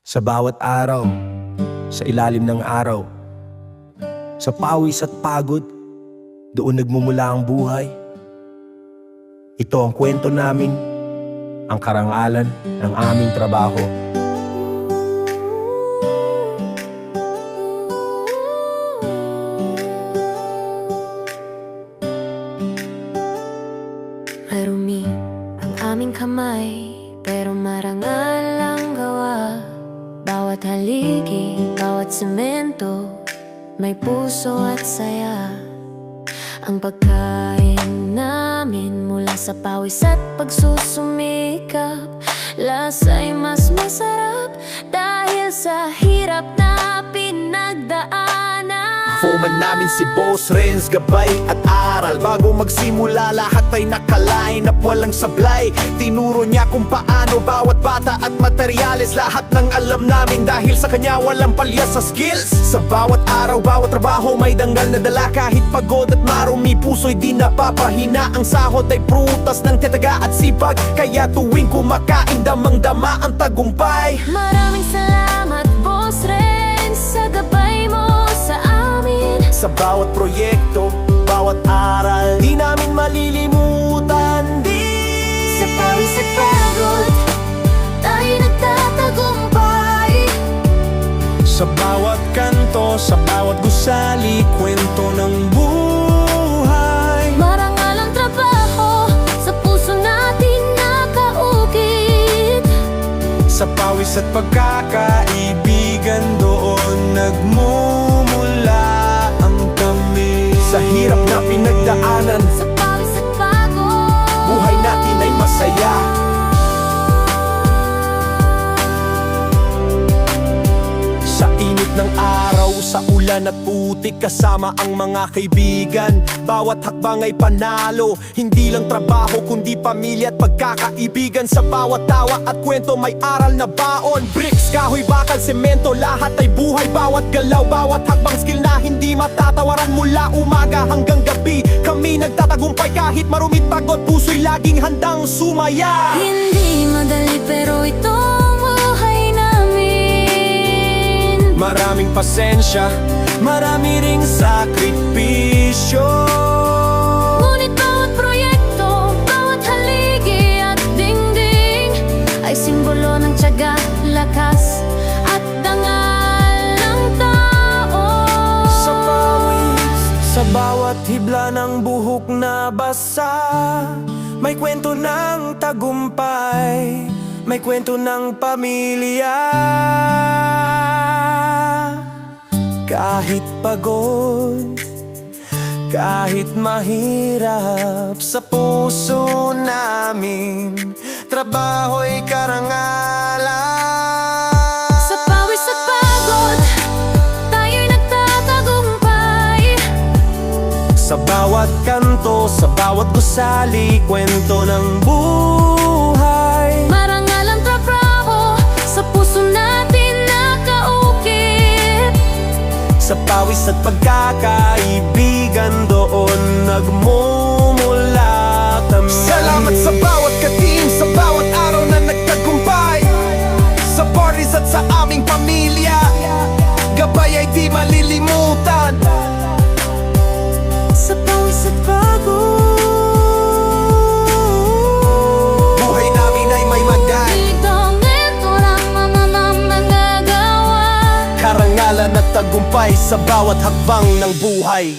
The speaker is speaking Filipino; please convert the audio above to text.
Sa bawat araw, sa ilalim ng araw, sa pawis at pagod, doon nagmumula ang buhay. Ito ang kwento namin, ang karangalan ng aming trabaho. Marumi ang aming kamay, pero marangal ang gawa. Bawat haligi, bawat semento, may puso at saya. Ang pagkain namin mula sa pawis at pagsusumikap, lasa'y mas masarap dahil sa hirap na pinagdaanan. Foreman namin si Boss Renz, gabay at aral. Bago magsimula lahat ay nakaline up, walang sablay. Tinuro niya kung paano bawat bata at materyales. Lahat ng alam namin dahil sa kanya walang palya sa skills. Sa bawat araw, bawat trabaho may danggal na dala. Kahit pagod at marumi, puso'y di napapahina. Ang sahod ay prutas ng tetaga at sipag, kaya tuwing kumakain damang-dama ang tagumpay. Maraming salamat, Boss Renz, sa gabay mo sa amin. Sa bawat proyekto, bawat aral, di namin malilimutan. Sa pawis at pagod, tayo nagtatagumpay. Sa bawat kanto, sa bawat gusali, kwento ng buhay. Marangal ang trabaho, sa puso natin nakaukit. Sa pawis at pagkakaibigan, doon nagmumula ang kami. Sa hirap na pinagdaanan, Sa pawis at pagod, buhay natin ay masaya. Sa init ng araw, sa ulan at putik, kasama ang mga kaibigan, bawat hakbang ay panalo. Hindi lang trabaho kundi pamilya at pagkakaibigan. Sa bawat tawa at kwento may aral na baon. Bricks, kahoy, bakal, semento, lahat ay buhay. Bawat galaw, bawat hakbang skill na hindi matatawaran. Mula umaga hanggang gabi, kami nagtatagumpay. Kahit marumit pagod, puso'y laging handang sumaya. hindi madali pero ito ang buhay namin. Maraming pasensya, marami ring sakripisyo. Ngunit bawat proyekto, bawat haligi at dingding ay simbolo ng tiyaga, lakas at dangal ng tao. Sa pawis, sa bawat hibla ng buhok na basa, may kwento ng tagumpay, may kwento ng pamilya. Kahit pagod, kahit mahirap, sa puso namin trabaho'y karangalan. Sa pawis at pagod, tayo'y nagtatagumpay. Sa bawat kanto, sa bawat gusali, kwento ng buhay. Marangal ang trabaho, sa puso natin nakaukit. Sa pawis at pagkakaibigan, doon nagmumula kami. Salamat sa bawat ka-team, sa bawat araw na nagtagumpay. Sa parties at sa aming pamilya, gabay ay di malilimutan. Sa pawis at pagod, Buhay namin ay may magay, itong ito lang mamamang nagagawa. karangalan at tagumpay sa bawat hakbang ng buhay.